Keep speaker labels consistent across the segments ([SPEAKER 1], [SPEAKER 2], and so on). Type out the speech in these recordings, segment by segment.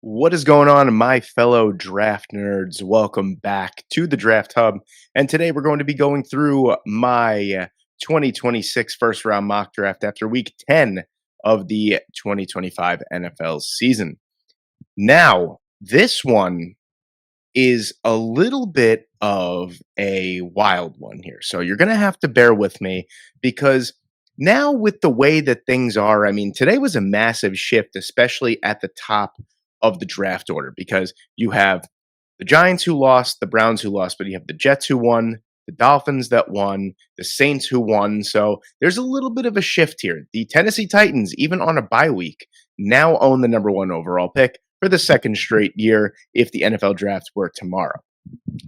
[SPEAKER 1] What is going on, my fellow draft nerds? Welcome back to the Draft Hub. And today we're going to be going through my 2026 first round mock draft after week 10 of the 2025 NFL season. Now, this one is a little bit of a wild one here. So you're going to have to bear with me because now, with the way that things are, I mean, today was a massive shift, especially at the top of the draft order, because you have the Giants who lost, the Browns who lost, but you have the Jets who won, the Dolphins that won, the Saints who won. So there's a little bit of a shift here. The Tennessee Titans, even on a bye week, now own the number one overall pick for the second straight year if the NFL draft were tomorrow.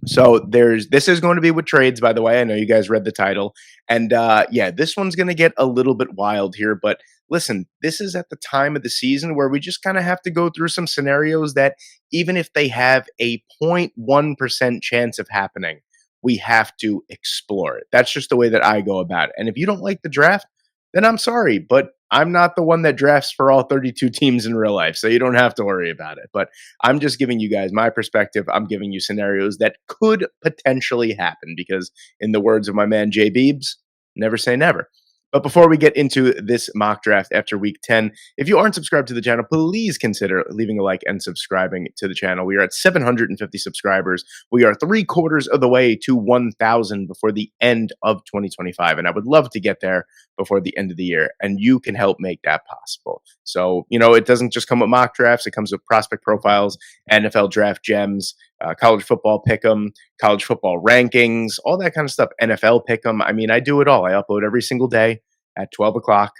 [SPEAKER 1] So this is going to be with trades, by the way. I know you guys read the title. And yeah, this one's going to get a little bit wild here. But listen, this is at the time of the season where we just kind of have to go through some scenarios that even if they have a 0.1% chance of happening, we have to explore it. That's just the way that I go about it. And if you don't like the draft, then I'm sorry, but I'm not the one that drafts for all 32 teams in real life, so you don't have to worry about it. But I'm just giving you guys my perspective. I'm giving you scenarios that could potentially happen because, in the words of my man Jay Beebs, never say never. But before we get into this mock draft after week 10, if you aren't subscribed to the channel, please consider leaving a like and subscribing to the channel. We are at 750 subscribers. We are 3/4 of the way to 1,000 before the end of 2025. And I would love to get there before the end of the year. And you can help make that possible. So, it doesn't just come with mock drafts, it comes with prospect profiles, NFL draft gems, college football pick'em, college football rankings, all that kind of stuff. NFL pick'em. I mean, I do it all. I upload every single day at 12 o'clock.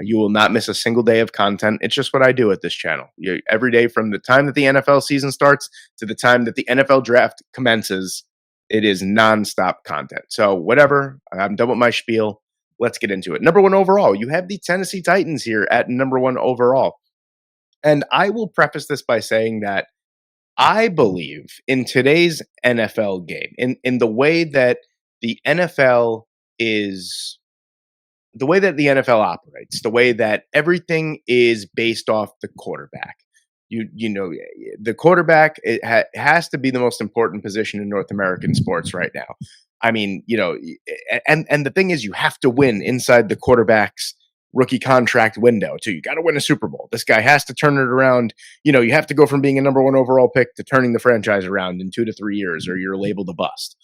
[SPEAKER 1] You will not miss a single day of content. It's just what I do at this channel. Every day from the time that the NFL season starts to the time that the NFL draft commences, it is nonstop content. So whatever, I'm done with my spiel. Let's get into it. Number one overall, you have the Tennessee Titans here at number one overall. And I will preface this by saying that I believe in today's NFL game, in the way that the NFL is the way that the NFL operates, the way that everything is based off the quarterback. The quarterback has to be the most important position in North American sports right now. I mean, and the thing is, you have to win inside the quarterback's rookie contract window too. You got to win a Super Bowl. This guy has to turn it around. You have to go from being a number one overall pick to turning the franchise around in 2 to 3 years, or you're labeled a bust.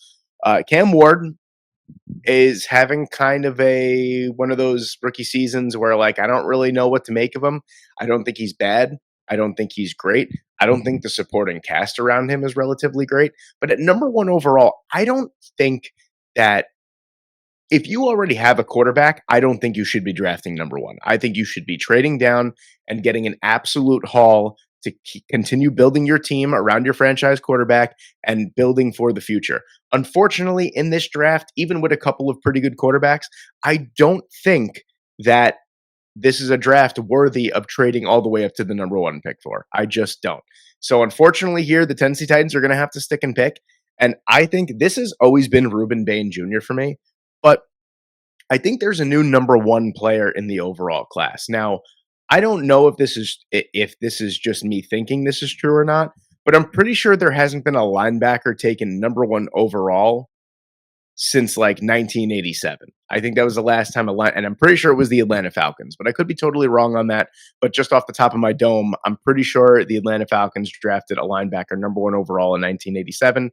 [SPEAKER 1] Cam Ward is having kind of one of those rookie seasons where, like, I don't really know what to make of him. I don't think he's bad. I don't think he's great. I don't think the supporting cast around him is relatively great. But at number one overall, I don't think that if you already have a quarterback, I don't think you should be drafting number one. I think you should be trading down and getting an absolute haul to continue building your team around your franchise quarterback and building for the future. Unfortunately, in this draft, even with a couple of pretty good quarterbacks, I don't think that this is a draft worthy of trading all the way up to the number one pick for. I just don't. So unfortunately here, the Tennessee Titans are going to have to stick and pick. And I think this has always been Reuben Bain Jr. for me. But I think there's a new number one player in the overall class. Now, I don't know if this is just me thinking this is true or not, but I'm pretty sure there hasn't been a linebacker taken number one overall since like 1987. I think that was the last time and I'm pretty sure it was the Atlanta Falcons, but I could be totally wrong on that. But just off the top of my dome, I'm pretty sure the Atlanta Falcons drafted a linebacker number one overall in 1987.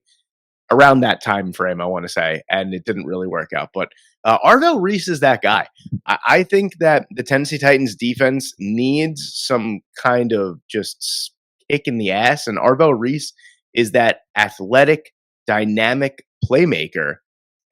[SPEAKER 1] Around that time frame, I want to say, and it didn't really work out. But Arvell Reese is that guy. I think that the Tennessee Titans defense needs some kind of just kick in the ass, and Arvell Reese is that athletic, dynamic playmaker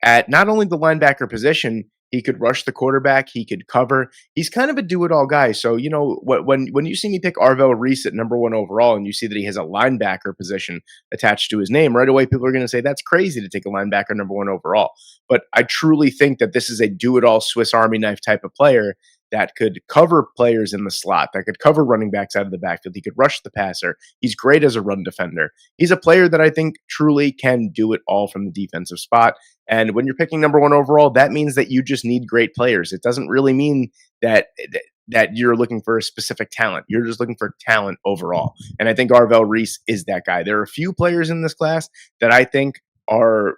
[SPEAKER 1] at not only the linebacker position. He could rush the quarterback. He could cover. He's kind of a do-it-all guy. So, when you see me pick Arvell Reese at number one overall and you see that he has a linebacker position attached to his name, right away people are going to say, that's crazy to take a linebacker number one overall. But I truly think that this is a do-it-all Swiss Army knife type of player that could cover players in the slot, that could cover running backs out of the backfield. He could rush the passer. He's great as a run defender. He's a player that I think truly can do it all from the defensive spot. And when you're picking number one overall, that means that you just need great players. It doesn't really mean that that you're looking for a specific talent. You're just looking for talent overall. And I think Arvell Reese is that guy. There are a few players in this class that I think are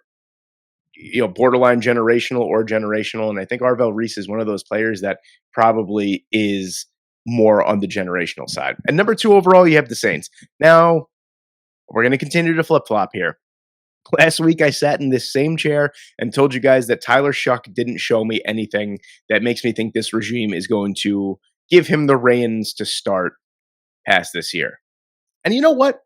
[SPEAKER 1] borderline generational, and I think Arvell Reese is one of those players that probably is more on the generational side. And number 2 overall, you have the Saints. Now, we're going to continue to flip-flop here. Last week, I sat in this same chair and told you guys that Tyler Shuck didn't show me anything that makes me think this regime is going to give him the reins to start past this year. And you know what?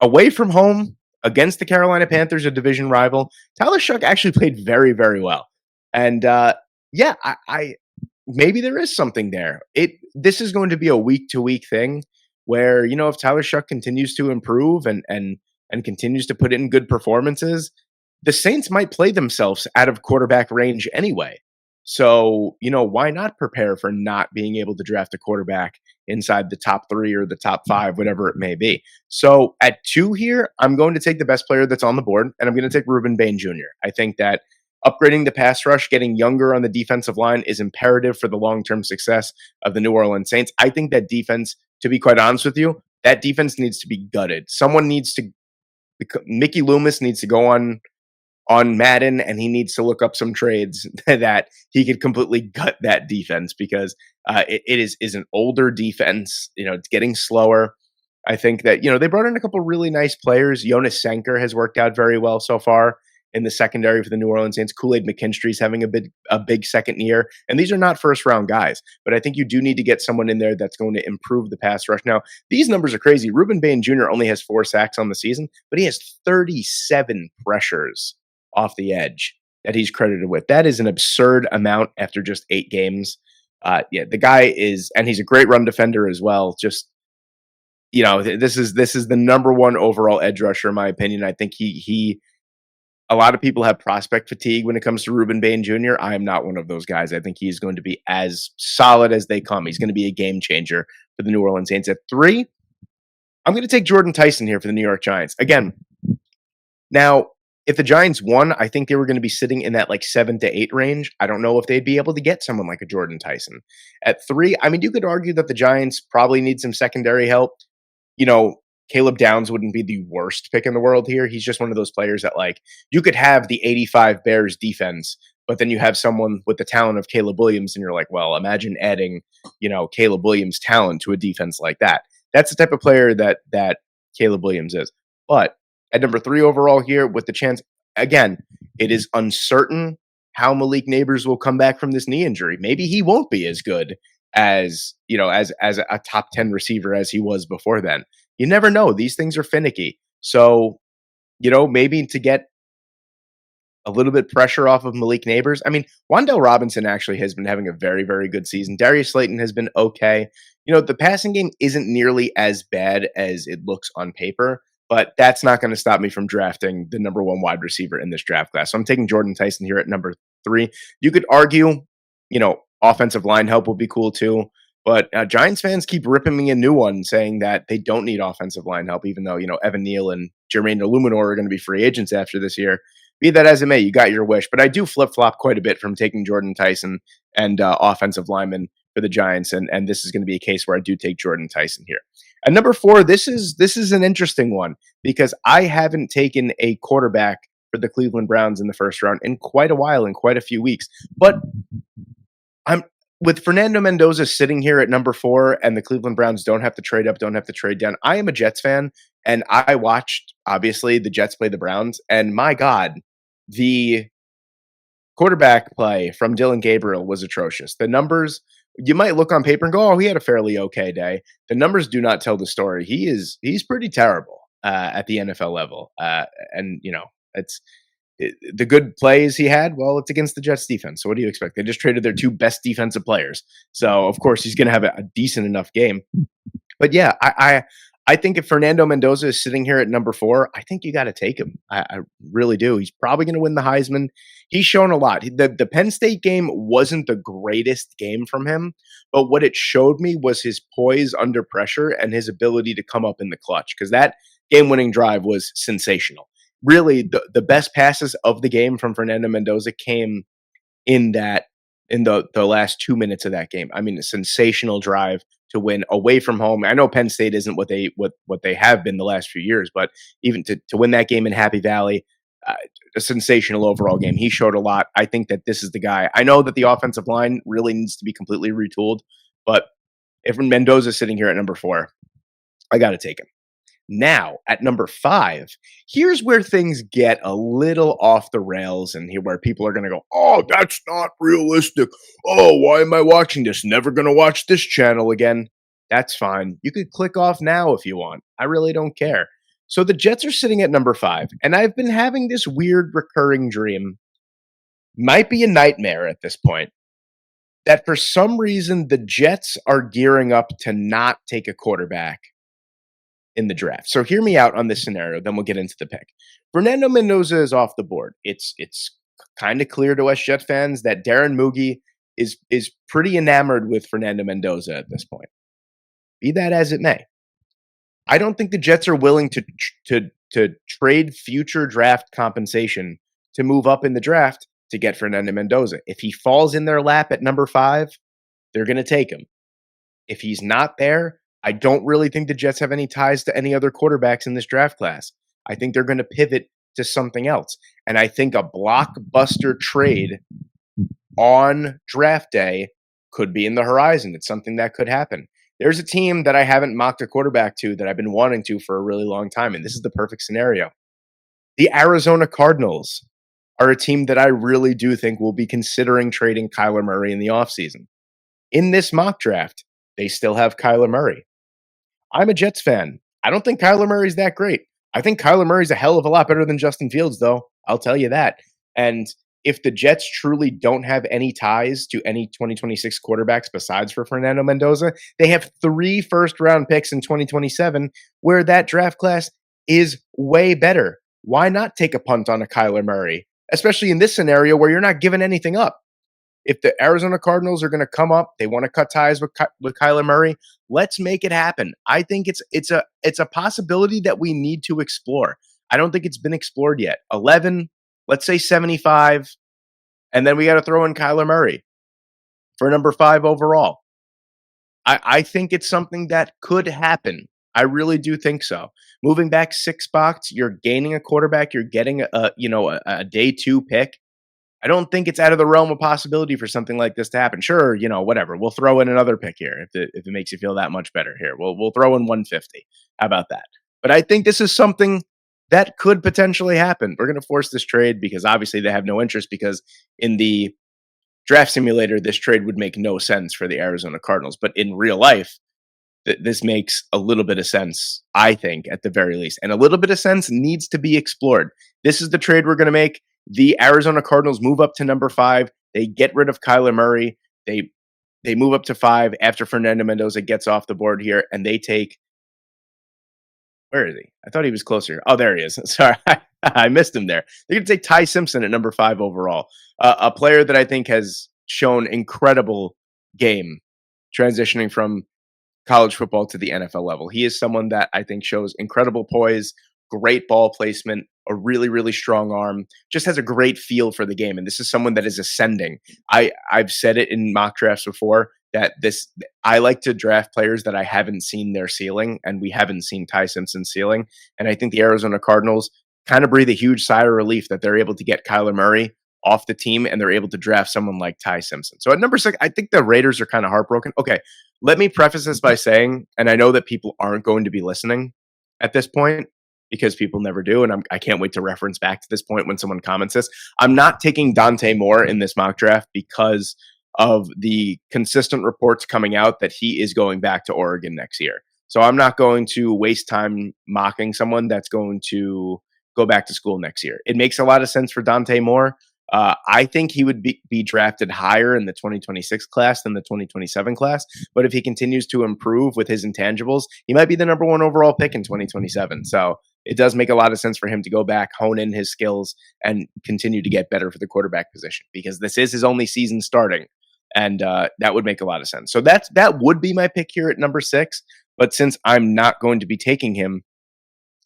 [SPEAKER 1] Away from home against the Carolina Panthers, a division rival, Tyler Shuck actually played very, very well. And yeah, I maybe there is something there. This is going to be a week to week thing where if Tyler Shuck continues to improve and continues to put in good performances, the Saints might play themselves out of quarterback range anyway. So, why not prepare for not being able to draft a quarterback inside the top 3 or the top 5, whatever it may be? So at 2 here, I'm going to take the best player that's on the board, and I'm going to take Ruben Bain Jr. I think that upgrading the pass rush, getting younger on the defensive line is imperative for the long-term success of the New Orleans Saints. I think that defense, to be quite honest with you, that defense needs to be gutted. Mickey Loomis needs to go on Madden, and he needs to look up some trades that he could completely gut that defense because it is an older defense. It's getting slower. I think that, they brought in a couple really nice players. Jonas Sanker has worked out very well so far in the secondary for the New Orleans Saints. Kool-Aid McKinstry's having a big second year. And these are not first-round guys, but I think you do need to get someone in there that's going to improve the pass rush. Now, these numbers are crazy. Ruben Bain Jr. only has 4 sacks on the season, but he has 37 pressures off the edge that he's credited with. That is an absurd amount after just 8 games. The guy is, and he's a great run defender as well. Just, this is the number 1 overall edge rusher, in my opinion. I think a lot of people have prospect fatigue when it comes to Ruben Bain Jr. I am not one of those guys. I think he's going to be as solid as they come. He's going to be a game changer for the New Orleans Saints. At 3, I'm going to take Jordan Tyson here for the New York Giants. Again, now, if the Giants won, I think they were going to be sitting in that 7 to 8 range. I don't know if they'd be able to get someone like a Jordan Tyson. At 3, I mean, you could argue that the Giants probably need some secondary help. Caleb Downs wouldn't be the worst pick in the world here. He's just one of those players that you could have the 85 Bears defense, but then you have someone with the talent of Caleb Williams, and you're like, well, imagine adding, Caleb Williams' talent to a defense like that. That's the type of player that Caleb Williams is. But at number 3 overall here, with the chance, again, it is uncertain how Malik Neighbors will come back from this knee injury. Maybe he won't be as good as a top 10 receiver as he was before then. You never know. These things are finicky. So, maybe to get a little bit pressure off of Malik Neighbors. I mean, Wan'Dale Robinson actually has been having a very, very good season. Darius Slayton has been okay. The passing game isn't nearly as bad as it looks on paper, but that's not going to stop me from drafting the number 1 wide receiver in this draft class. So I'm taking Jordan Tyson here at number 3. You could argue, offensive line help will be cool too. But Giants fans keep ripping me a new one saying that they don't need offensive line help, even though, Evan Neal and Jermaine Illuminor are going to be free agents after this year. Be that as it may, you got your wish. But I do flip-flop quite a bit from taking Jordan Tyson and offensive linemen for the Giants, and this is going to be a case where I do take Jordan Tyson here. At number 4, this is an interesting one because I haven't taken a quarterback for the Cleveland Browns in the first round in quite a while, in quite a few weeks. But with Fernando Mendoza sitting here at number 4 and the Cleveland Browns don't have to trade up, don't have to trade down. I am a Jets fan, and I watched, obviously, the Jets play the Browns, and my God, the quarterback play from Dylan Gabriel was atrocious. The numbers, you might look on paper and go, oh, he had a fairly okay day. The numbers do not tell the story. He's pretty terrible at the NFL level. And, it's the good plays he had, well, it's against the Jets defense. So what do you expect? They just traded their 2 best defensive players. So, of course, he's going to have a decent enough game. But, yeah, I think if Fernando Mendoza is sitting here at number 4, I think you got to take him. I really do. He's probably going to win the Heisman. He's shown a lot. The Penn State game wasn't the greatest game from him, but what it showed me was his poise under pressure and his ability to come up in the clutch, because that game-winning drive was sensational. Really, the best passes of the game from Fernando Mendoza came in that in the last 2 minutes of that game. I mean, a sensational drive to win away from home. I know Penn State isn't what they have been the last few years, but even to win that game in Happy Valley, uh, a sensational overall game. He showed a lot. I think that this is the guy. I know that the offensive line really needs to be completely retooled, but if Mendoza's sitting here at number 4, I got to take him. Now, at number 5, here's where things get a little off the rails, and here where people are going to go, "Oh, that's not realistic. Oh, why am I watching this? Never going to watch this channel again." That's fine. You could click off now if you want. I really don't care. So the Jets are sitting at number 5, and I've been having this weird recurring dream, might be a nightmare at this point, that for some reason the Jets are gearing up to not take a quarterback in the draft. So hear me out on this scenario, then we'll get into the pick. Fernando Mendoza is off the board. It's kind of clear to us Jet fans that Darren Mugi is pretty enamored with Fernando Mendoza at this point. Be that as it may, I don't think the Jets are willing to trade future draft compensation to move up in the draft to get Fernando Mendoza. If he falls in their lap at number 5, they're going to take him. If he's not there, I don't really think the Jets have any ties to any other quarterbacks in this draft class. I think they're going to pivot to something else. And I think a blockbuster trade on draft day could be in the horizon. It's something that could happen. There's a team that I haven't mocked a quarterback to that I've been wanting to for a really long time, and this is the perfect scenario. The Arizona Cardinals are a team that I really do think will be considering trading Kyler Murray in the offseason. In this mock draft, they still have Kyler Murray. I'm a Jets fan. I don't think Kyler Murray's that great. I think Kyler Murray's a hell of a lot better than Justin Fields, though. I'll tell you that. And if the Jets truly don't have any ties to any 2026 quarterbacks besides for Fernando Mendoza, they have 3 first-round picks in 2027 where that draft class is way better. Why not take a punt on a Kyler Murray, especially in this scenario where you're not giving anything up? If the Arizona Cardinals are going to come up, they want to cut ties with Kyler Murray. Let's make it happen. I think it's a possibility that we need to explore. I don't think it's been explored yet. 11, let's say 75, and then we got to throw in Kyler Murray for number 5 overall. I think it's something that could happen. I really do think so. Moving back 6 spots, you're gaining a quarterback. You're getting a day 2 pick. I don't think it's out of the realm of possibility for something like this to happen. Sure, whatever. We'll throw in another pick here if it makes you feel that much better. Here, we'll throw in 150. How about that? But I think this is something that could potentially happen. We're going to force this trade because obviously they have no interest because in the draft simulator, this trade would make no sense for the Arizona Cardinals. But in real life, this makes a little bit of sense, I think, at the very least. And a little bit of sense needs to be explored. This is the trade we're going to make. The Arizona Cardinals move up to number 5. They get rid of Kyler Murray. They move up to 5 after Fernando Mendoza gets off the board here, and they take. Where is he? I thought he was closer. Oh, there he is. Sorry, I missed him there. They're going to take Ty Simpson at number 5 overall, a player that I think has shown incredible game transitioning from college football to the NFL level. He is someone that I think shows incredible poise, great ball placement, a really, really strong arm, just has a great feel for the game. And this is someone that is ascending. I've said it in mock drafts before that I like to draft players that I haven't seen their ceiling, and we haven't seen Ty Simpson's ceiling. And I think the Arizona Cardinals kind of breathe a huge sigh of relief that they're able to get Kyler Murray off the team and they're able to draft someone like Ty Simpson. So at number 6, I think the Raiders are kind of heartbroken. Okay, let me preface this by saying, and I know that people aren't going to be listening at this point because people never do, and I can't wait to reference back to this point when someone comments this. I'm not taking Dante Moore in this mock draft because of the consistent reports coming out that he is going back to Oregon next year. So I'm not going to waste time mocking someone that's going to go back to school next year. It makes a lot of sense for Dante Moore. I think he would be drafted higher in the 2026 class than the 2027 class. But if he continues to improve with his intangibles, he might be the number 1 overall pick in 2027. So it does make a lot of sense for him to go back, hone in his skills, and continue to get better for the quarterback position because this is his only season starting. And that would make a lot of sense. So that would be my pick here at number 6. But since I'm not going to be taking him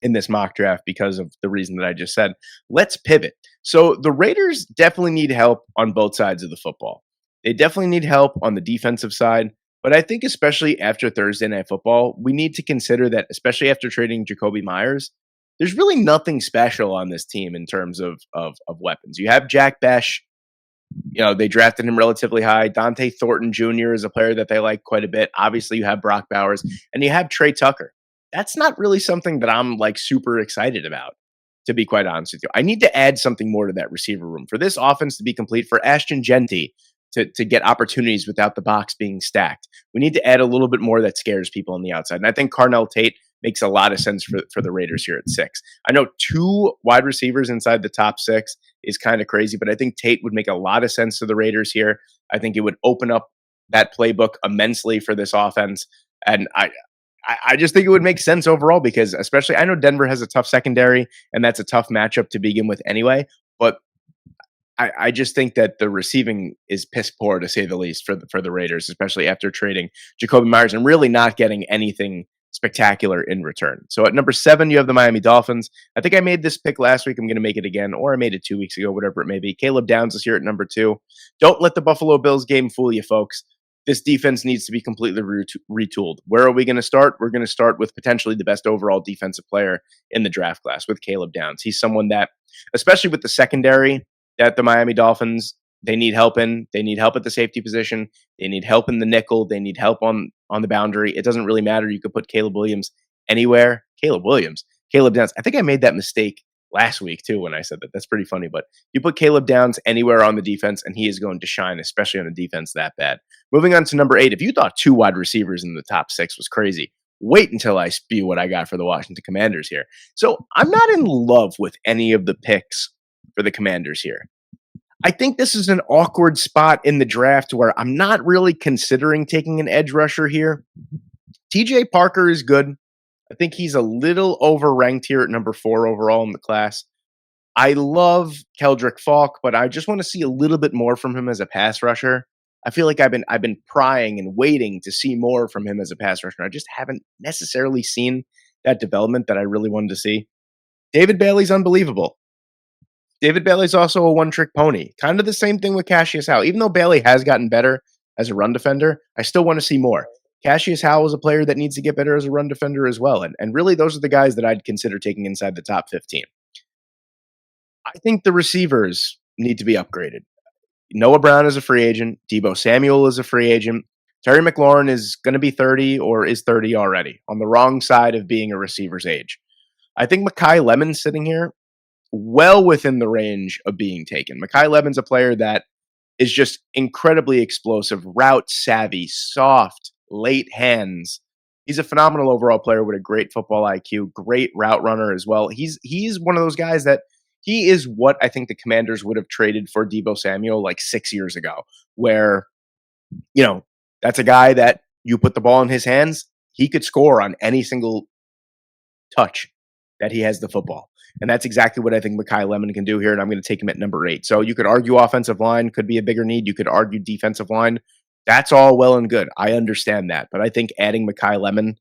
[SPEAKER 1] in this mock draft because of the reason that I just said, let's pivot. So the Raiders definitely need help on both sides of the football. They definitely need help on the defensive side, but I think especially after Thursday Night Football, we need to consider that, especially after trading Jacoby Myers, there's really nothing special on this team in terms of weapons. You have Jack Besh, they drafted him relatively high. Dante Thornton Jr. is a player that they like quite a bit. Obviously, you have Brock Bowers and you have Trey Tucker. That's not really something that I'm like super excited about, to be quite honest with you. I need to add something more to that receiver room for this offense to be complete, for Ashton Genty to get opportunities without the box being stacked. We need to add a little bit more that scares people on the outside. And I think Carnell Tate makes a lot of sense for the Raiders here at 6. I know 2 wide receivers inside the top 6 is kind of crazy, but I think Tate would make a lot of sense to the Raiders here. I think it would open up that playbook immensely for this offense. And I just think it would make sense overall because, especially, I know Denver has a tough secondary, and that's a tough matchup to begin with anyway. But I just think that the receiving is piss poor, to say the least, for the Raiders, especially after trading Jacoby Myers and really not getting anything spectacular in return. So at number 7, you have the Miami Dolphins. I think I made this pick last week. I'm going to make it again, or I made it 2 weeks ago, whatever it may be. Caleb Downs is here at number 2. Don't let the Buffalo Bills game fool you, folks. This defense needs to be completely retooled. Where are we going to start? We're going to start with potentially the best overall defensive player in the draft class, with Caleb Downs. He's someone that, especially with the secondary, that the Miami Dolphins, they need help in. They need help at the safety position. They need help in the nickel. They need help on the boundary. It doesn't really matter. You could put Caleb Williams anywhere. Caleb Downs. I think I made that mistake last week too when I said that. That's pretty funny. But you put Caleb Downs anywhere on the defense, and he is going to shine, especially on a defense that bad. Moving on to number 8. If you thought 2 wide receivers in the top 6 was crazy, wait until I spew what I got for the Washington Commanders here. So I'm not in love with any of the picks for the Commanders here. I think this is an awkward spot in the draft where I'm not really considering taking an edge rusher here. TJ Parker is good. I think he's a little overranked here at number 4 overall in the class. I love Keldrick Falk, but I just want to see a little bit more from him as a pass rusher. I feel like I've been prying and waiting to see more from him as a pass rusher. I just haven't necessarily seen that development that I really wanted to see. David Bailey's unbelievable. David Bailey's also a one-trick pony. Kind of the same thing with Cassius Howe. Even though Bailey has gotten better as a run defender, I still want to see more. Cassius Howe is a player that needs to get better as a run defender as well. And really, those are the guys that I'd consider taking inside the top 15. I think the receivers need to be upgraded. Noah Brown is a free agent. Deebo Samuel is a free agent. Terry McLaurin is going to be 30 or is 30 already, on the wrong side of being a receiver's age. I think Mekhi Lemon's sitting here well within the range of being taken. Mekhi Lemon's a player that is just incredibly explosive, route savvy, soft, late hands. He's a phenomenal overall player with a great football IQ, great route runner as well. He's one of those guys that he is what I think the Commanders would have traded for Deebo Samuel like 6 years ago, where, that's a guy that you put the ball in his hands, he could score on any single touch that he has the football. And that's exactly what I think Mekhi Lemon can do here, and I'm going to take him at number 8. So you could argue offensive line could be a bigger need. You could argue defensive line. That's all well and good. I understand that. But I think adding Mekhi Lemon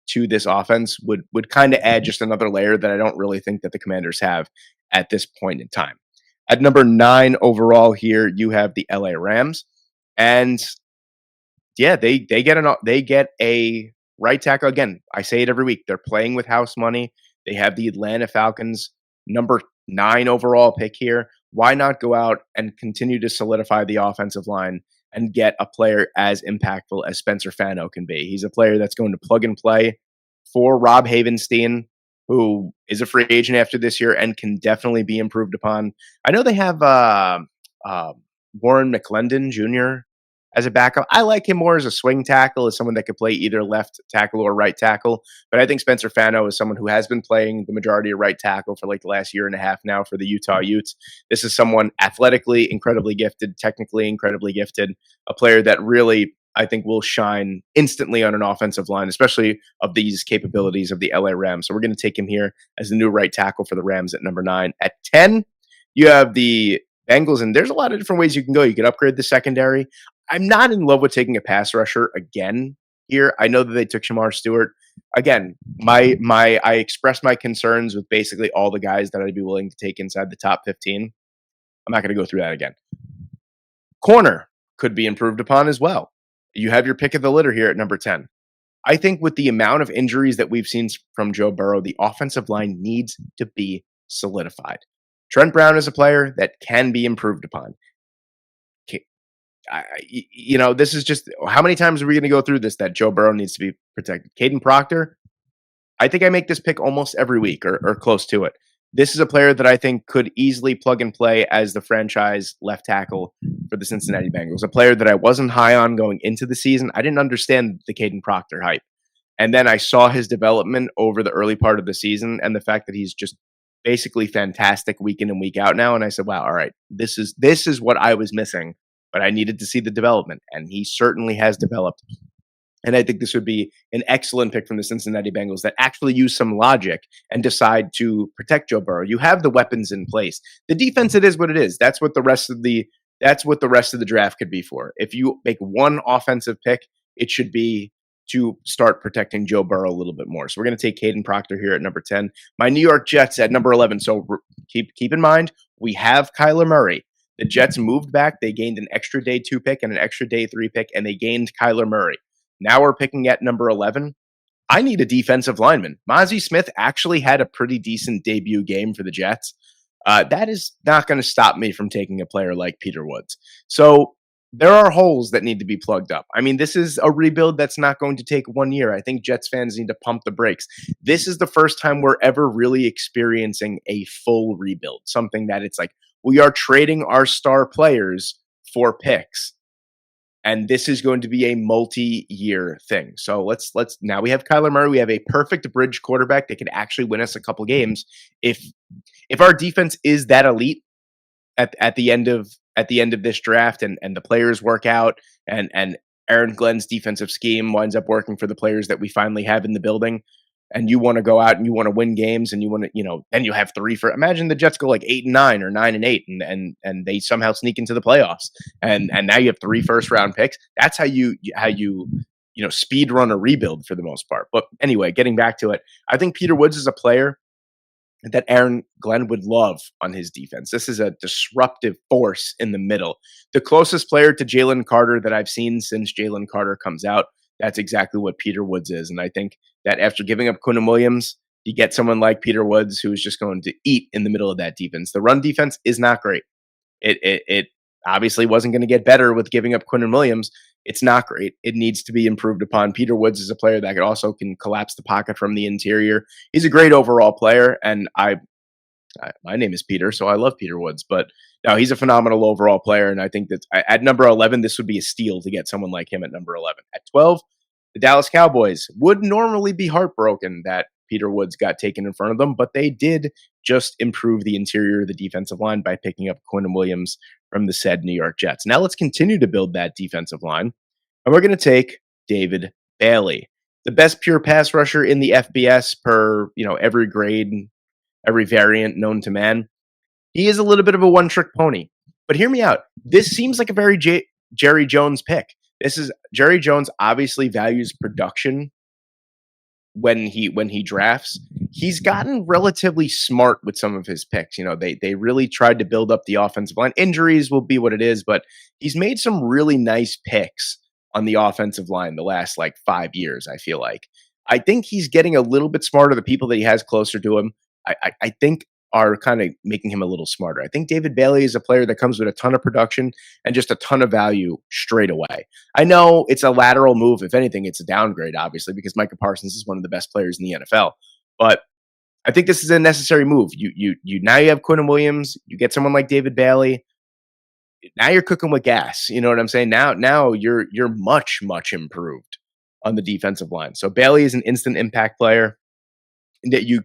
[SPEAKER 1] to this offense would kind of add just another layer that I don't really think that the Commanders have at this point in time. At number 9 overall here, you have the LA Rams. And yeah, they get a right tackle. Again, I say it every week. They're playing with house money. They have the Atlanta Falcons number 9 overall pick here. Why not go out and continue to solidify the offensive line and get a player as impactful as Spencer Fano can be? He's a player that's going to plug and play for Rob Havenstein, who is a free agent after this year and can definitely be improved upon. I know they have Warren McClendon Jr. as a backup. I like him more as a swing tackle, as someone that could play either left tackle or right tackle. But I think Spencer Fano is someone who has been playing the majority of right tackle for like the last year and a half now for the Utah Utes. This is someone athletically incredibly gifted, technically incredibly gifted, a player that really, I think, will shine instantly on an offensive line, especially of these capabilities of the LA Rams. So we're going to take him here as the new right tackle for the Rams at number 9. At 10, you have the Bengals, and there's a lot of different ways you can go. You could upgrade the secondary. I'm not in love with taking a pass rusher again here. I know that they took Shamar Stewart. Again, I expressed my concerns with basically all the guys that I'd be willing to take inside the top 15. I'm not going to go through that again. Corner. could be improved upon as well. You have your pick of the litter here at number 10. I think with the amount of injuries that we've seen from Joe Burrow, the offensive line needs to be solidified. Trent Brown is a player that can be improved upon. This is just how many times are we going to go through this that Joe Burrow needs to be protected? Caden Proctor, I think I make this pick almost every week or close to it. This is a player that I think could easily plug and play as the franchise left tackle for the Cincinnati Bengals. A player that I wasn't high on going into the season. I didn't understand the Caden Proctor hype. And then I saw his development over the early part of the season and the fact that he's just basically fantastic week in and week out now. And I said, wow, all right, this is what I was missing, but I needed to see the development. And he certainly has developed. And I think this would be an excellent pick from the Cincinnati Bengals that actually use some logic and decide to protect Joe Burrow. You have the weapons in place. The defense, it is what it is. That's what the rest of the draft could be for. If you make one offensive pick, it should be to start protecting Joe Burrow a little bit more. So we're going to take Caden Proctor here at number 10. My New York Jets at number 11. So keep in mind, we have Kyler Murray. The Jets moved back. They gained an extra day 2 pick and an extra day 3 pick, and they gained Kyler Murray. Now we're picking at number 11. I need a defensive lineman. Mozzie Smith actually had a pretty decent debut game for the Jets. That is not going to stop me from taking a player like Peter Woods. So there are holes that need to be plugged up. I mean, this is a rebuild that's not going to take 1 year. I think Jets fans need to pump the brakes. This is the first time we're ever really experiencing a full rebuild, something that it's like we are trading our star players for picks. And this is going to be a multi-year thing. So let's now we have Kyler Murray. We have a perfect bridge quarterback that could actually win us a couple games. If our defense is that elite at the end of this draft and the players work out and Aaron Glenn's defensive scheme winds up working for the players that we finally have in the building, and you want to go out and you want to win games and you want to, and you have imagine the Jets go like 8-9 or 9-8 and they somehow sneak into the playoffs and now you have 3 first-round picks. That's how you speed run a rebuild for the most part. But anyway, getting back to it, I think Peter Woods is a player that Aaron Glenn would love on his defense. This is a disruptive force in the middle. The closest player to Jalen Carter that I've seen since Jalen Carter comes out, that's exactly what Peter Woods is. And I think that after giving up Quinnen Williams, you get someone like Peter Woods who is just going to eat in the middle of that defense. The run defense is not great. It obviously wasn't going to get better with giving up Quinnen Williams. It's not great. It needs to be improved upon. Peter Woods is a player that also can collapse the pocket from the interior. He's a great overall player, and my name is Peter, so I love Peter Woods. But no, he's a phenomenal overall player, and I think that at number 11, this would be a steal to get someone like him at number 11. At 12, the Dallas Cowboys would normally be heartbroken that Peter Woods got taken in front of them, but they did just improve the interior of the defensive line by picking up Quinnen Williams from the said New York Jets. Now let's continue to build that defensive line, and we're going to take David Bailey, the best pure pass rusher in the FBS per every grade, every variant known to man. He is a little bit of a one-trick pony, but hear me out. This seems like a very Jerry Jones pick. Jerry Jones obviously values production when he drafts. He's gotten relatively smart with some of his picks. They really tried to build up the offensive line. Injuries will be what it is, but he's made some really nice picks on the offensive line the last 5 years, I feel like. I think he's getting a little bit smarter. The people that he has closer to him, I think are kind of making him a little smarter. I think David Bailey is a player that comes with a ton of production and just a ton of value straight away. I know it's a lateral move. If anything, it's a downgrade, obviously, because Micah Parsons is one of the best players in the NFL. But I think this is a necessary move. You now you have Quinnen Williams. You get someone like David Bailey. Now you're cooking with gas. You know what I'm saying? Now you're much, much improved on the defensive line. So Bailey is an instant impact player. That you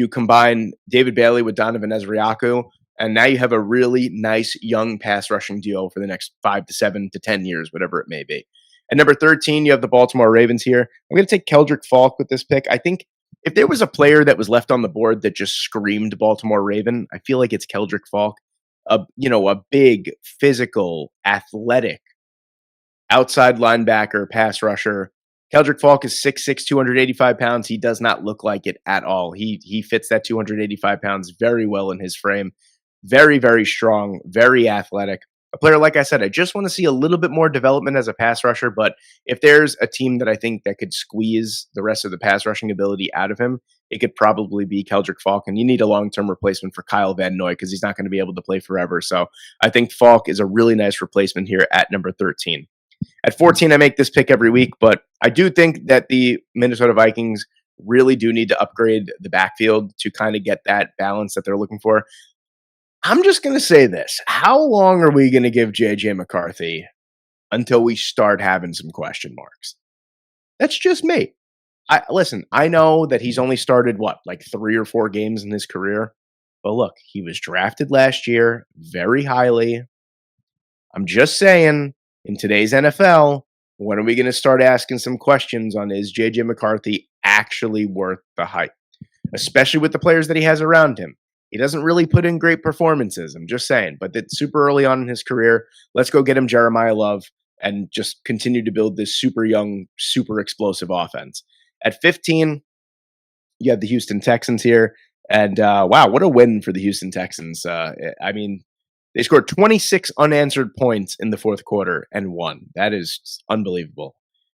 [SPEAKER 1] combine David Bailey with Donovan Ezriaku, and now you have a really nice young pass rushing duo for the next 5 to 7 to 10 years, whatever it may be. At number 13, you have the Baltimore Ravens here. I'm going to take Keldrick Falk with this pick. I think if there was a player that was left on the board that just screamed Baltimore Raven, I feel like it's Keldrick Falk. A big, physical, athletic outside linebacker, pass rusher. Keldrick Falk is 6'6", 285 pounds. He does not look like it at all. He fits that 285 pounds very well in his frame. Very, very strong, very athletic. a player, like I said, I just want to see a little bit more development as a pass rusher. But if there's a team that I think that could squeeze the rest of the pass rushing ability out of him, it could probably be Keldrick Falk. And you need a long-term replacement for Kyle Van Noy because he's not going to be able to play forever. So I think Falk is a really nice replacement here at number 13. At 14, I make this pick every week, but I do think that the Minnesota Vikings really do need to upgrade the backfield to kind of get that balance that they're looking for. I'm just going to say this. How long are we going to give JJ McCarthy until we start having some question marks? That's just me. Listen, I know that he's only started like 3 or 4 games in his career. But look, he was drafted last year very highly. I'm just saying, in today's NFL, when are we going to start asking some questions on is JJ McCarthy actually worth the hype? Especially with the players that he has around him. He doesn't really put in great performances, I'm just saying, but it's super early on in his career. Let's go get him Jeremiah Love and just continue to build this super young, super explosive offense. At 15, you have the Houston Texans here. And wow, what a win for the Houston Texans. I mean, they scored 26 unanswered points in the fourth quarter and won. That is unbelievable.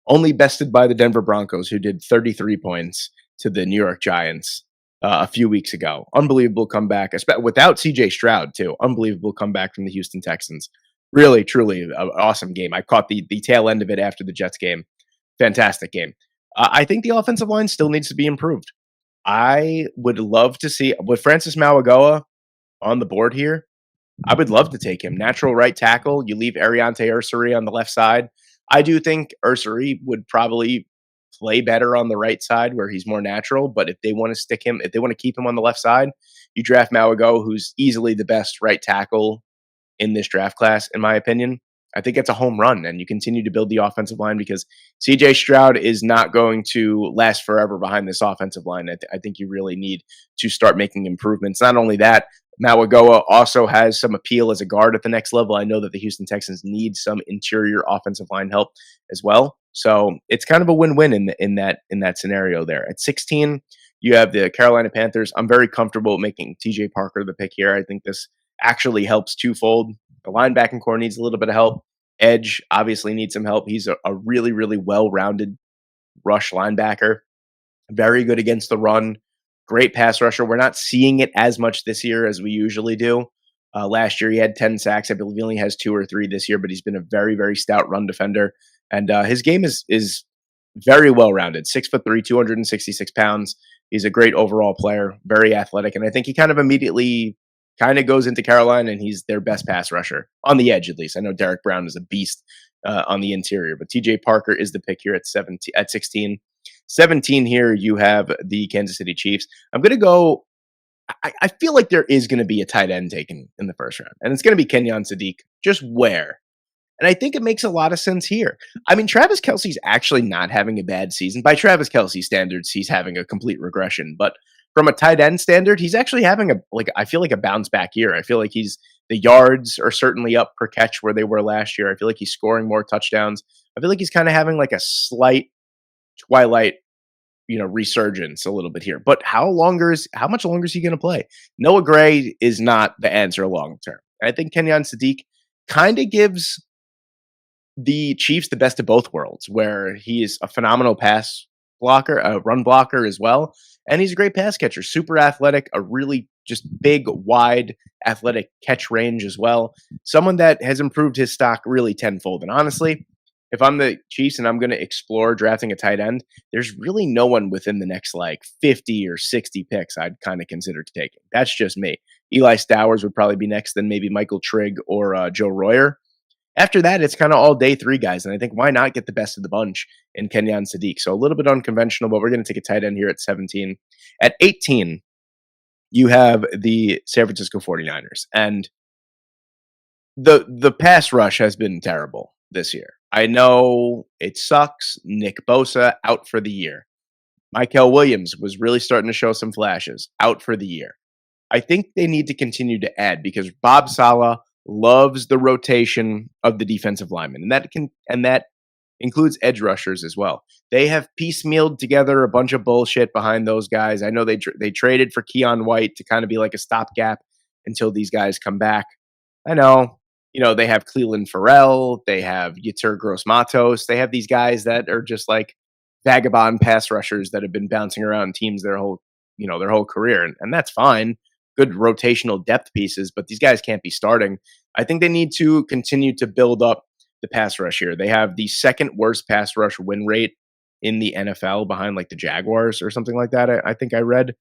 [SPEAKER 1] Only bested by the Denver Broncos, who did 33 points to the New York Giants a few weeks ago. Unbelievable comeback, without CJ Stroud, too. Unbelievable comeback from the Houston Texans. Really, truly an awesome game. I caught the tail end of it after the Jets game. Fantastic game. I think the offensive line still needs to be improved. I would love to see, with Francis Mauigoa on the board here, I would love to take him. Natural right tackle. You leave Ariante Ursary on the left side. I do think Ursary would probably play better on the right side where he's more natural. But if they want to stick him, if they want to keep him on the left side, you draft Mauigoa, who's easily the best right tackle in this draft class, in my opinion. I think it's a home run, and you continue to build the offensive line because CJ Stroud is not going to last forever behind this offensive line. I think you really need to start making improvements. Not only that, Mauigoa also has some appeal as a guard at the next level. I know that the Houston Texans need some interior offensive line help as well. So it's kind of a win-win in that scenario there. At 16, you have the Carolina Panthers. I'm very comfortable making TJ Parker the pick here. I think this actually helps twofold. The linebacking core needs a little bit of help. Edge obviously needs some help. He's a really, really well-rounded rush linebacker. Very good against the run. Great pass rusher. We're not seeing it as much this year as we usually do. Last year, he had 10 sacks. I believe he only has 2 or 3 this year, but he's been a very, very stout run defender. And his game is very well-rounded. 6'3", 266 pounds. He's a great overall player, very athletic. And I think he kind of immediately goes into Carolina, and he's their best pass rusher on the edge, at least. I know Derek Brown is a beast on the interior, but TJ Parker is the pick here at 16. 17 here, you have the Kansas City Chiefs. I'm going to go. I feel like there is going to be a tight end taken in the first round, and it's going to be Kenyon Sadiq. Just where? And I think it makes a lot of sense here. I mean, Travis Kelce's actually not having a bad season. By Travis Kelce standards, he's having a complete regression, but from a tight end standard, he's actually having I feel like a bounce back year. I feel like the yards are certainly up per catch where they were last year. I feel like he's scoring more touchdowns. I feel like he's kind of having like a slight twilight, resurgence a little bit here. But how much longer is he going to play? Noah Gray is not the answer long term. I think Kenyon Sadiq kind of gives the Chiefs the best of both worlds, where he is a phenomenal pass blocker, a run blocker as well. And he's a great pass catcher, super athletic, a really just big, wide, athletic catch range as well. Someone that has improved his stock really tenfold. And honestly, if I'm the Chiefs and I'm going to explore drafting a tight end, there's really no one within the next 50 or 60 picks I'd kind of consider taking. That's just me. Eli Stowers would probably be next, then maybe Michael Trigg or Joe Royer. After that, it's kind of all day 3 guys, and I think why not get the best of the bunch in Kenyon Sadiq? So a little bit unconventional, but we're going to take a tight end here at 17. At 18, you have the San Francisco 49ers, and the pass rush has been terrible this year. I know it sucks. Nick Bosa out for the year. Mykel Williams was really starting to show some flashes, out for the year. I think they need to continue to add because Bob Saleh loves the rotation of the defensive linemen, and that includes edge rushers as well. They have piecemealed together a bunch of bullshit behind those guys. I know they traded for Keon White to kind of be like a stopgap until these guys come back. I know They have Cleveland Farrell, they have Yitur Gross Matos, they have these guys that are just like vagabond pass rushers that have been bouncing around teams their whole career, and that's fine. Good rotational depth pieces, but these guys can't be starting. I think they need to continue to build up the pass rush here. They have the second worst pass rush win rate in the NFL behind like the Jaguars or something like that. I think I read.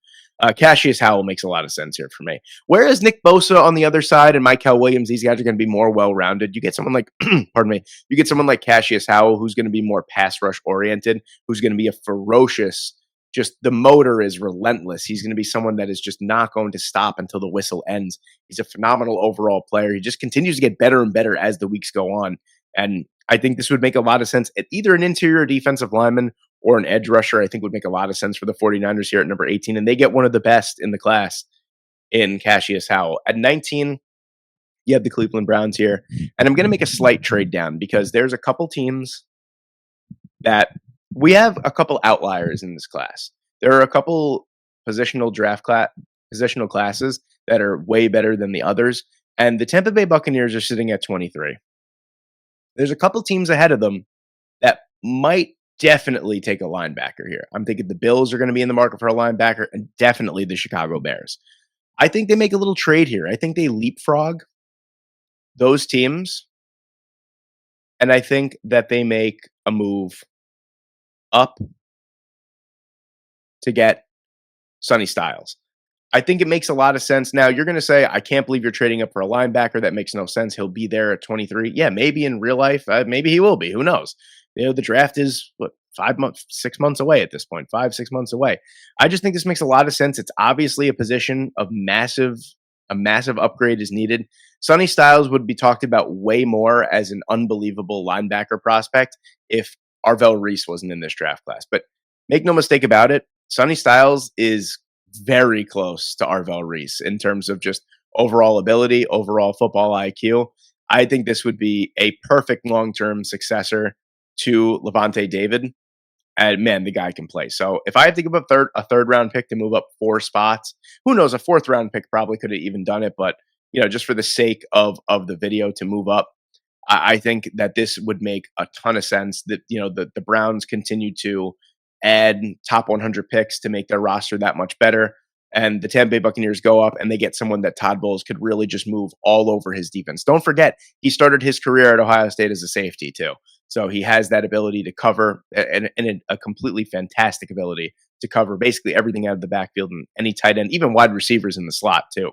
[SPEAKER 1] Cassius Howell makes a lot of sense here for me. Whereas Nick Bosa on the other side and Michael Williams, these guys are going to be more well-rounded. You get someone like, pardon me, you get someone like Cassius Howell who's going to be more pass rush oriented, who's going to be a ferocious, just the motor is relentless. He's going to be someone that is just not going to stop until the whistle ends. He's a phenomenal overall player. He just continues to get better and better as the weeks go on. And I think this would make a lot of sense at either an interior defensive lineman or an edge rusher. I think would make a lot of sense for the 49ers here at number 18. And they get one of the best in the class in Cassius Howell. At 19, you have the Cleveland Browns here. And I'm going to make a slight trade down because there's a couple teams that we have a couple outliers in this class. There are a couple positional classes that are way better than the others. And the Tampa Bay Buccaneers are sitting at 23. There's a couple teams ahead of them that might definitely take a linebacker here. I'm thinking the Bills are going to be in the market for a linebacker and definitely the Chicago Bears. I think they make a little trade here. I think they leapfrog those teams. And I think that they make a move up to get Sonny Styles. I think it makes a lot of sense. Now, you're going to say, I can't believe you're trading up for a linebacker. That makes no sense. He'll be there at 23. Yeah, maybe in real life. Maybe he will be. Who knows? The draft is, 6 months away at this point, 5, 6 months away. I just think this makes a lot of sense. It's obviously a position of a massive upgrade is needed. Sonny Styles would be talked about way more as an unbelievable linebacker prospect if Arvell Reese wasn't in this draft class. But make no mistake about it, Sonny Styles is very close to Arvell Reese in terms of just overall ability, overall football IQ. I think this would be a perfect long-term successor to Levante David. And man, the guy can play. So if I have to give up a third round pick to move up 4 spots, who knows? A fourth round pick probably could have even done it. But just for the sake of the video to move up, I think that this would make a ton of sense. That the Browns continue to add top 100 picks to make their roster that much better. And the Tampa Bay Buccaneers go up and they get someone that Todd Bowles could really just move all over his defense. Don't forget, he started his career at Ohio State as a safety too. So he has that ability to cover and a completely fantastic ability to cover basically everything out of the backfield and any tight end, even wide receivers in the slot too.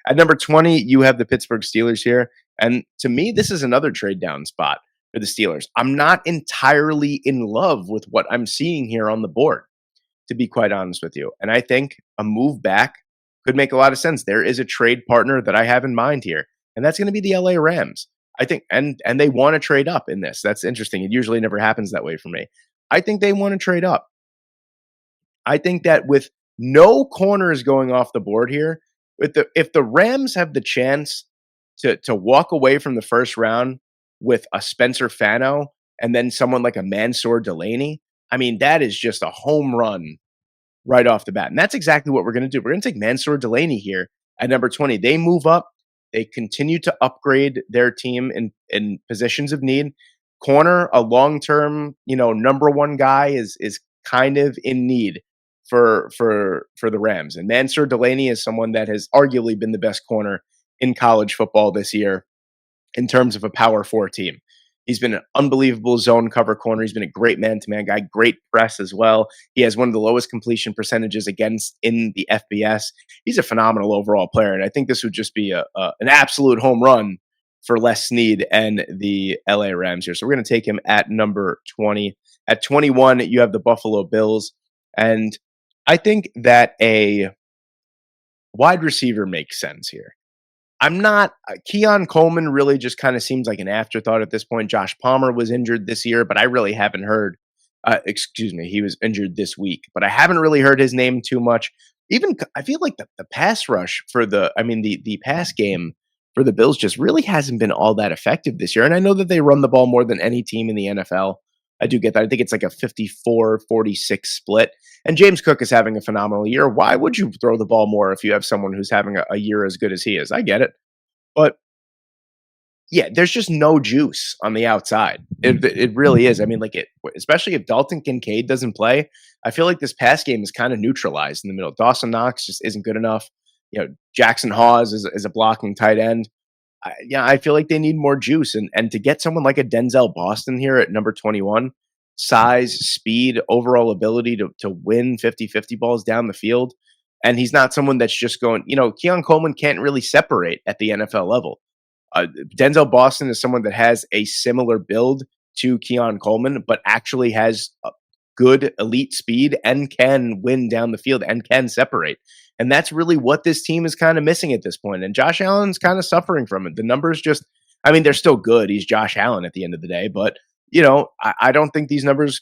[SPEAKER 1] At number 20, you have the Pittsburgh Steelers here. And to me, this is another trade down spot for the Steelers. I'm not entirely in love with what I'm seeing here on the board, to be quite honest with you. And I think a move back could make a lot of sense. There is a trade partner that I have in mind here, and that's going to be the LA Rams. I think, and they want to trade up in this. That's interesting. It usually never happens that way for me. I think they want to trade up. I think that with no corners going off the board here, if the Rams have the chance to walk away from the first round with a Spencer Fano and then someone like a Mansour Delaney, I mean, that is just a home run right off the bat. And that's exactly what we're going to do. We're going to take Mansour Delaney here at number 20. They move up. They continue to upgrade their team in positions of need. Corner, a long-term, number one guy is kind of in need for the Rams. And Mansour Delaney is someone that has arguably been the best corner in college football this year in terms of a Power 4 team. He's been an unbelievable zone cover corner. He's been a great man-to-man guy, great press as well. He has one of the lowest completion percentages against in the FBS. He's a phenomenal overall player, and I think this would just be an absolute home run for Les Snead and the LA Rams here. So we're going to take him at number 20. At 21, you have the Buffalo Bills, and I think that a wide receiver makes sense here. I'm not Keon Coleman really just kind of seems like an afterthought at this point. Josh Palmer was injured this year, but I really haven't heard, he was injured this week, but I haven't really heard his name too much. Even I feel like the pass rush for the pass game for the Bills just really hasn't been all that effective this year. And I know that they run the ball more than any team in the NFL. I do get that. I think it's like a 54-46 split. And James Cook is having a phenomenal year. Why would you throw the ball more if you have someone who's having a year as good as he is? I get it. But Yeah, there's just no juice on the outside. It really is. I mean, like, especially if Dalton Kincaid doesn't play, I feel like this pass game is kind of neutralized in the middle. Dawson Knox just isn't good enough. Jackson Hawes is a blocking tight end. I feel like they need more juice, and to get someone like a Denzel Boston here at number 21, size, speed, overall ability to win 50-50 balls down the field, and he's not someone that's just going. Keon Coleman can't really separate at the NFL level. Denzel Boston is someone that has a similar build to Keon Coleman, but actually has a good elite speed and can win down the field and can separate. And that's really what this team is kind of missing at this point. And Josh Allen's kind of suffering from it. The numbers just, I mean, they're still good. He's Josh Allen at the end of the day, but I don't think these numbers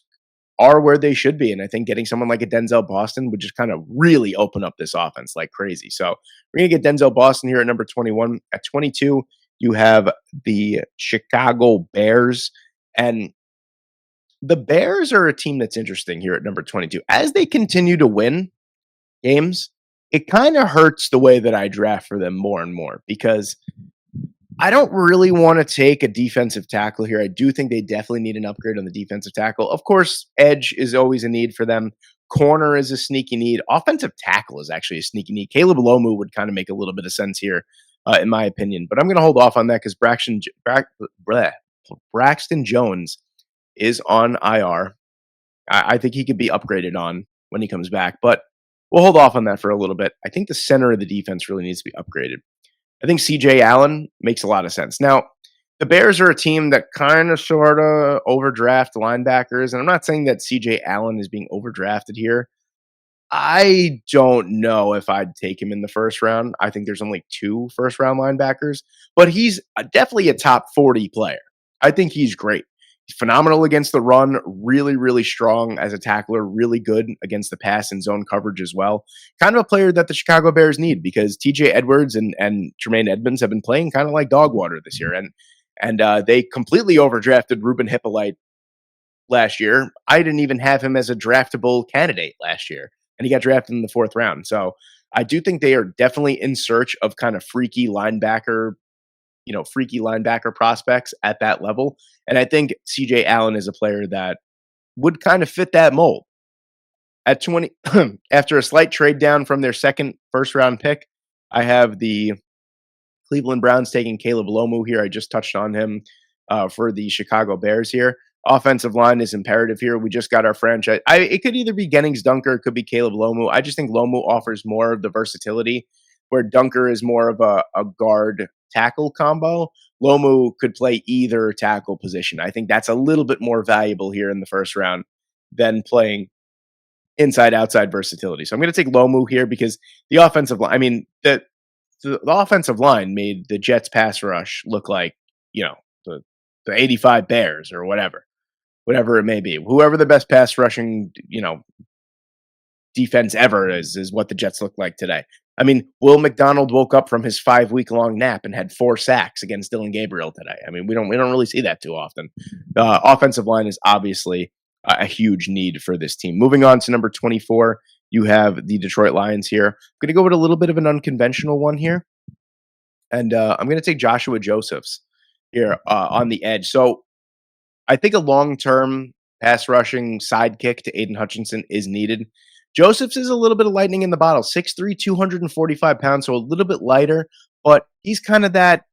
[SPEAKER 1] are where they should be. And I think getting someone like a Denzel Boston would just kind of really open up this offense like crazy. So we're going to get Denzel Boston here at number 21. At 22, you have the Chicago Bears. And the Bears are a team that's interesting here at number 22. As they continue to win games, it kind of hurts the way that I draft for them more and more because I don't really want to take a defensive tackle here. I do think they definitely need an upgrade on the defensive tackle. Of course, edge is always a need for them. Corner is a sneaky need. Offensive tackle is actually a sneaky need. Caleb Lomu would kind of make a little bit of sense here, in my opinion. But I'm going to hold off on that because Braxton Jones is on IR. I think he could be upgraded on when he comes back. But we'll hold off on that for a little bit. I think the center of the defense really needs to be upgraded. I think CJ Allen makes a lot of sense. Now, the Bears are a team that kind of sort of overdraft linebackers, and I'm not saying that CJ Allen is being overdrafted here. I don't know if I'd take him in the first round. I think there's only 2 first round linebackers, but he's definitely a top 40 player. I think he's great. He's phenomenal against the run, really, really strong as a tackler, really good against the pass and zone coverage as well. Kind of a player that the Chicago Bears need because TJ Edwards and Tremaine Edmonds have been playing kind of like dog water this year. And they completely overdrafted Ruben Hippolyte last year. I didn't even have him as a draftable candidate last year, and he got drafted in the 4th round. So I do think they are definitely in search of kind of freaky linebacker prospects at that level. And I think CJ Allen is a player that would kind of fit that mold. At 20, after a slight trade down from their second first round pick, I have the Cleveland Browns taking Caleb Lomu here. I just touched on him for the Chicago Bears here. Offensive line is imperative here. We just got our franchise. It could either be Jennings Dunker, it could be Caleb Lomu. I just think Lomu offers more of the versatility, where Dunker is more of a guard tackle combo. Lomu could play either tackle position. I think that's a little bit more valuable here in the first round than playing inside outside versatility. So I'm going to take Lomu here because the offensive line, I mean, the offensive line made the Jets pass rush look like, the 85 Bears or whatever it may be. Whoever the best pass rushing, defense ever is what the Jets look like today. I mean, Will McDonald woke up from his 5-week-long nap and had 4 sacks against Dylan Gabriel today. I mean, we don't really see that too often. Offensive line is obviously a huge need for this team. Moving on to number 24, you have the Detroit Lions here. I'm going to go with a little bit of an unconventional one here, and I'm going to take Joshua Josephs here on the edge. So I think a long-term pass rushing sidekick to Aiden Hutchinson is needed. Josephs is a little bit of lightning in the bottle, 6'3", 245 pounds, so a little bit lighter, but he's kind of that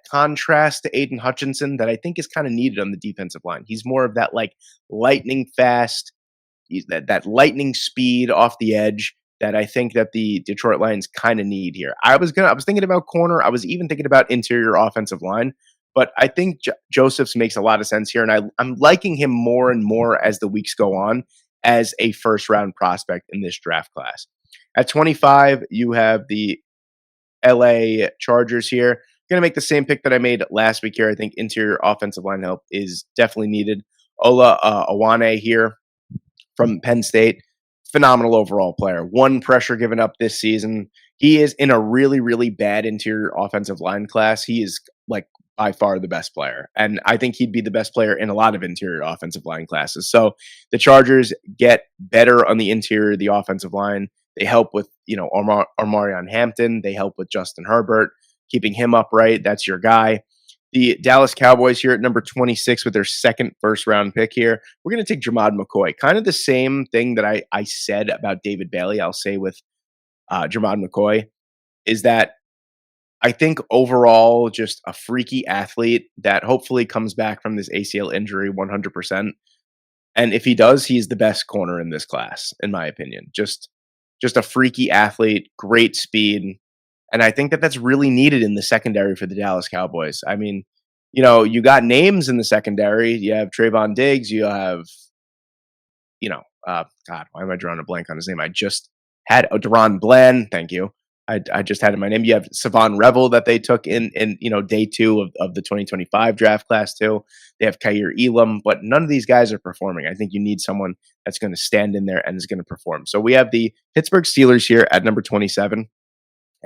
[SPEAKER 1] contrast to Aiden Hutchinson that I think is kind of needed on the defensive line. He's more of that like lightning fast, that lightning speed off the edge that I think that the Detroit Lions kind of need here. I was thinking about corner. I was even thinking about interior offensive line, but I think Josephs makes a lot of sense here, and I'm liking him more and more as the weeks go on as a first-round prospect in this draft class. At 25, you have the LA Chargers here. I'm going to make the same pick that I made last week here. I think interior offensive line help is definitely needed. Ola Awane here from Penn State. Phenomenal overall player. 1 pressure given up this season. He is in a really, really bad interior offensive line class. He is like by far the best player. And I think he'd be the best player in a lot of interior offensive line classes. So the Chargers get better on the interior of the offensive line. They help with, Omarion Hampton. They help with Justin Herbert, keeping him upright. That's your guy. The Dallas Cowboys here at number 26 with their second first round pick here. We're going to take Jamad McCoy. Kind of the same thing that I said about David Bailey, I'll say with Jamad McCoy, is that I think overall just a freaky athlete that hopefully comes back from this ACL injury 100%. And if he does, he's the best corner in this class, in my opinion. Just a freaky athlete, great speed, and I think that that's really needed in the secondary for the Dallas Cowboys. I mean, you got names in the secondary. You have Trayvon Diggs. You have, God, why am I drawing a blank on his name? I just had Deron Bland. Thank you. I just had in my name. You have Savon Revel that they took in day two of the 2025 draft class too. They have Kyer Elam, but none of these guys are performing. I think you need someone that's going to stand in there and is going to perform. So we have the Pittsburgh Steelers here at number 27.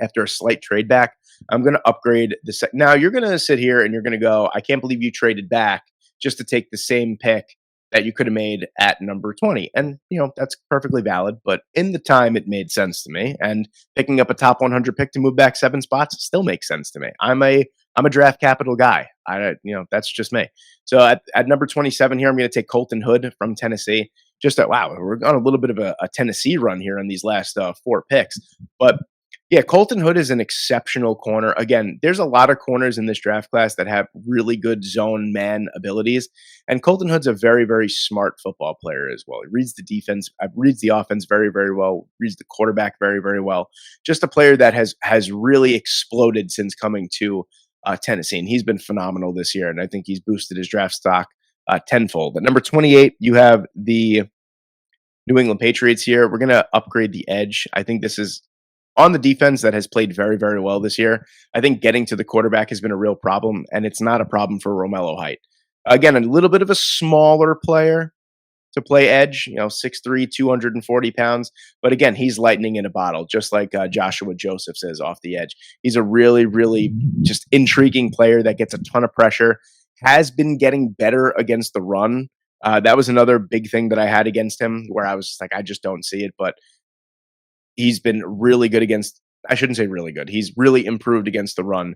[SPEAKER 1] After a slight trade back, I'm going to upgrade the set. Now you're going to sit here and you're going to go, I can't believe you traded back just to take the same pick that you could have made at number 20. And, that's perfectly valid. But in the time, it made sense to me. And picking up a top 100 pick to move back 7 spots still makes sense to me. I'm a draft capital guy. That's just me. So at number 27 here, I'm going to take Colton Hood from Tennessee. Wow, we're on a little bit of a Tennessee run here on these last 4 picks. But yeah, Colton Hood is an exceptional corner. Again, there's a lot of corners in this draft class that have really good zone man abilities. And Colton Hood's a very, very smart football player as well. He reads the defense, reads the offense very, very well, reads the quarterback very, very well. Just a player that has really exploded since coming to Tennessee. And he's been phenomenal this year. And I think he's boosted his draft stock tenfold. At number 28, you have the New England Patriots here. We're going to upgrade the edge. I think this is on the defense that has played very, very well this year. I think getting to the quarterback has been a real problem, and it's not a problem for Romello Height. Again, a little bit of a smaller player to play edge, 6'3", 240 pounds. But again, he's lightning in a bottle, just like Joshua Joseph says off the edge. He's a really, really just intriguing player that gets a ton of pressure, has been getting better against the run. That was another big thing that I had against him where I was just like, I just don't see it. But he's been really good I shouldn't say really good. He's really improved against the run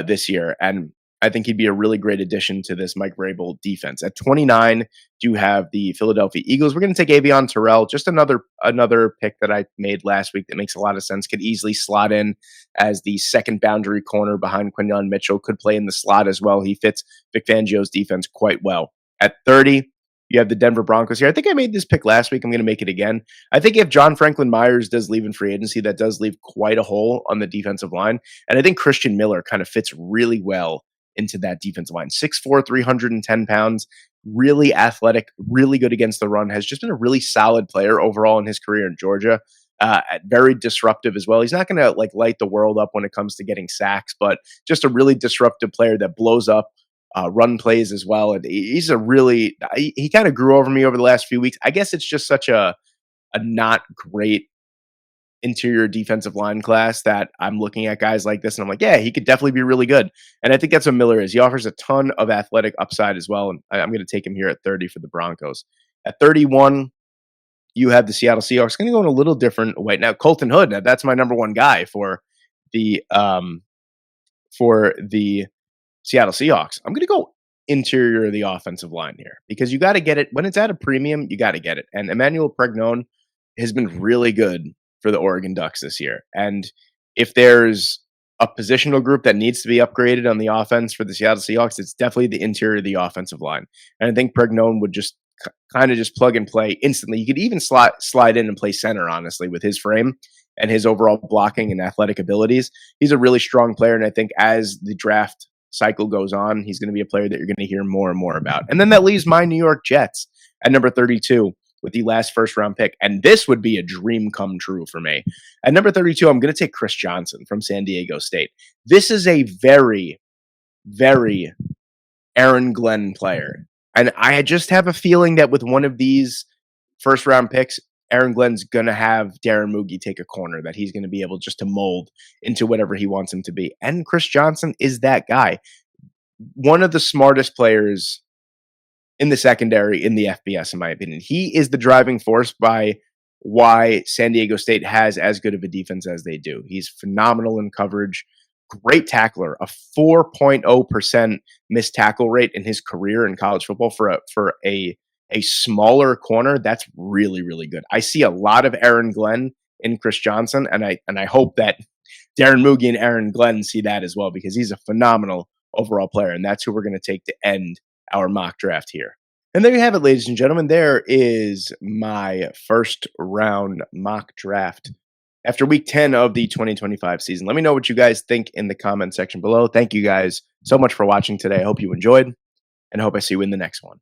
[SPEAKER 1] this year. And I think he'd be a really great addition to this Mike Vrabel defense. At 29, you have the Philadelphia Eagles. We're going to take Avion Terrell, just another pick that I made last week that makes a lot of sense. Could easily slot in as the second boundary corner behind Quinyon Mitchell. Could play in the slot as well. He fits Vic Fangio's defense quite well. At 30, you have the Denver Broncos here. I think I made this pick last week. I'm going to make it again. I think if John Franklin Myers does leave in free agency, that does leave quite a hole on the defensive line. And I think Christian Miller kind of fits really well into that defensive line. 6'4", 310 pounds, really athletic, really good against the run, has just been a really solid player overall in his career in Georgia. Very disruptive as well. He's not going to light the world up when it comes to getting sacks, but just a really disruptive player that blows up run plays as well. And he's he kind of grew over me over the last few weeks. I guess it's just such a not great interior defensive line class that I'm looking at guys like this and I'm like, yeah, he could definitely be really good. And I think that's what Miller is. He offers a ton of athletic upside as well. And I'm going to take him here at 30 for the Broncos. At 31, you have the Seattle Seahawks. Going to go in a little different way. Now, Colton Hood, that's my number one guy for the Seattle Seahawks. I'm going to go interior of the offensive line here because you got to get it. When it's at a premium, you got to get it. And Emmanuel Pregnon has been really good for the Oregon Ducks this year. And if there's a positional group that needs to be upgraded on the offense for the Seattle Seahawks, it's definitely the interior of the offensive line. And I think Pregnon would just kind of just plug and play instantly. You could even slide in and play center, honestly, with his frame and his overall blocking and athletic abilities. He's a really strong player. And I think as the draft cycle goes on, he's going to be a player that you're going to hear more and more about. And then that leaves my New York Jets at number 32 with the last first round pick. And this would be a dream come true for me. At number 32, I'm going to take Chris Johnson from San Diego State. This is a very, very Aaron Glenn player. And I just have a feeling that with one of these first round picks, Aaron Glenn's going to have Darren Moogie take a corner that he's going to be able just to mold into whatever he wants him to be. And Chris Johnson is that guy. One of the smartest players in the secondary in the FBS, in my opinion. He is the driving force by why San Diego State has as good of a defense as they do. He's phenomenal in coverage. great tackler, a 4.0% missed tackle rate in his career in college football for a smaller corner. That's really, really good. I see a lot of Aaron Glenn in Chris Johnson, and I hope that Darren Moogie and Aaron Glenn see that as well, because he's a phenomenal overall player, and that's who we're going to take to end our mock draft here. And there you have it, ladies and gentlemen. There is my first round mock draft after week 10 of the 2025 season. Let me know what you guys think in the comment section below. Thank you guys so much for watching today. I hope you enjoyed, and I hope I see you in the next one.